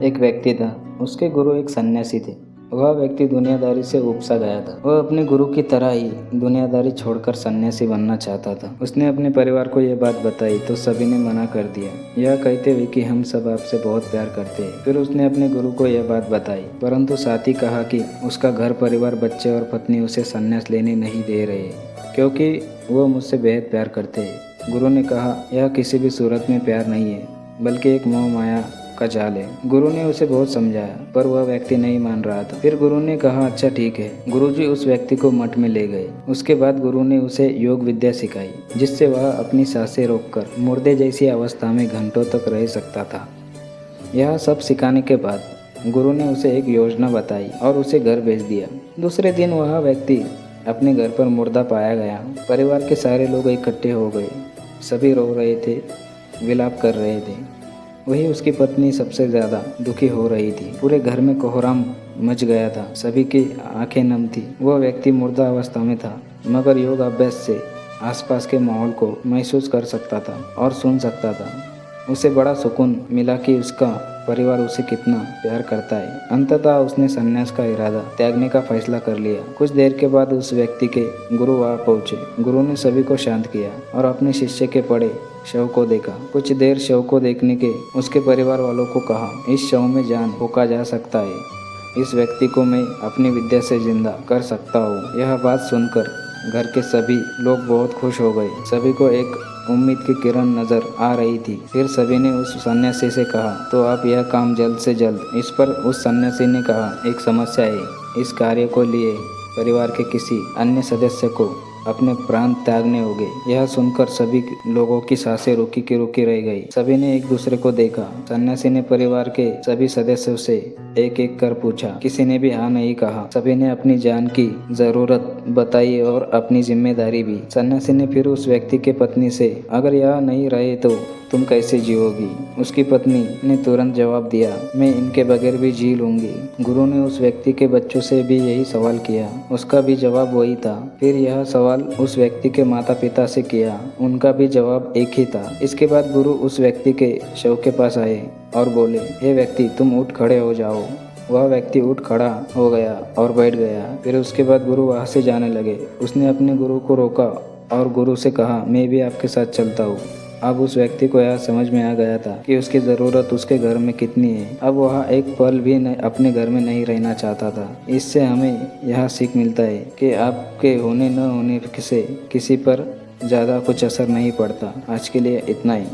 एक व्यक्ति था। उसके गुरु एक सन्यासी थे। वह व्यक्ति दुनियादारी से उपसा गया था। वह अपने गुरु की तरह ही दुनियादारी छोड़कर सन्यासी बनना चाहता था। उसने अपने परिवार को यह बात बताई तो सभी ने मना कर दिया, यह कहते हुए कि हम सब आपसे बहुत प्यार करते हैं। फिर उसने अपने गुरु को यह बात बताई, परंतु साथ ही कहा कि उसका घर परिवार, बच्चे और पत्नी उसे सन्यास लेने नहीं दे रहे, क्योंकि वह मुझसे बेहद प्यार करते हैं। गुरु ने कहा, यह किसी भी सूरत में प्यार नहीं है, बल्कि एक मोह माया का जाल है। गुरु ने उसे बहुत समझाया, पर वह व्यक्ति नहीं मान रहा था। फिर गुरु ने कहा, अच्छा ठीक है। गुरुजी उस व्यक्ति को मठ में ले गए। उसके बाद गुरु ने उसे योग विद्या सिखाई, जिससे वह अपनी सांसें रोककर मुर्दे जैसी अवस्था में घंटों तक रह सकता था। यह सब सिखाने के बाद गुरु ने उसे एक योजना बताई और उसे घर भेज दिया। दूसरे दिन वह व्यक्ति अपने घर पर मुर्दा पाया गया। परिवार के सारे लोग इकट्ठे हो गए। सभी रो रहे थे, विलाप कर रहे थे। वही उसकी पत्नी सबसे ज़्यादा दुखी हो रही थी। पूरे घर में कोहराम मच गया था। सभी की आंखें नम थी। वह व्यक्ति मुर्दा अवस्था में था, मगर योग अभ्यास से आसपास के माहौल को महसूस कर सकता था और सुन सकता था। उसे बड़ा सुकून मिला कि उसका परिवार उसे कितना प्यार करता है। अंततः उसने संन्यास का इरादा त्यागने का फैसला कर लिया। कुछ देर के बाद उस व्यक्ति के गुरु वहां पहुंचे। गुरु ने सभी को शांत किया और अपने शिष्य के पड़े शव को देखा। कुछ देर शव को देखने के उसके परिवार वालों को कहा, इस शव में जान फूंका जा सकता है। इस व्यक्ति को मैं अपनी विद्या से जिंदा कर सकता हूँ। यह बात सुनकर घर के सभी लोग बहुत खुश हो गए। सभी को एक उम्मीद की किरण नजर आ रही थी। फिर सभी ने उस सन्यासी से कहा, तो आप यह काम जल्द से जल्द। इस पर उस सन्यासी ने कहा, एक समस्या है। इस कार्य को लिए परिवार के किसी अन्य सदस्य को अपने प्राण त्यागने होंगे। यह सुनकर सभी लोगों की सांसें रुकी की रुकी रह गई। सभी ने एक दूसरे को देखा। सन्यासी ने परिवार के सभी सदस्यों से एक एक कर पूछा। किसी ने भी हाँ नहीं कहा। सभी ने अपनी जान की जरूरत बताई और अपनी जिम्मेदारी भी। सन्यासी ने फिर उस व्यक्ति के पत्नी से, अगर यह नहीं रहे तो तुम कैसे जियोगी? उसकी पत्नी ने तुरंत जवाब दिया, मैं इनके बगैर भी जी लूंगी। गुरु ने उस व्यक्ति के बच्चों से भी यही सवाल किया। उसका भी जवाब वही था। फिर यह सवाल उस व्यक्ति के माता पिता से किया। उनका भी जवाब एक ही था। इसके बाद गुरु उस व्यक्ति के शव के पास आए और बोले, हे व्यक्ति, तुम उठ खड़े हो जाओ। वह व्यक्ति उठ खड़ा हो गया और बैठ गया। फिर उसके बाद गुरु वहां से जाने लगे। उसने अपने गुरु को रोका और गुरु से कहा, मैं भी आपके साथ चलता हूँ। अब उस व्यक्ति को यह समझ में आ गया था कि उसकी ज़रूरत उसके घर में कितनी है। अब वह एक पल भी अपने घर में नहीं रहना चाहता था। इससे हमें यह सीख मिलता है कि आपके होने न होने से किसी पर ज़्यादा कुछ असर नहीं पड़ता। आज के लिए इतना ही।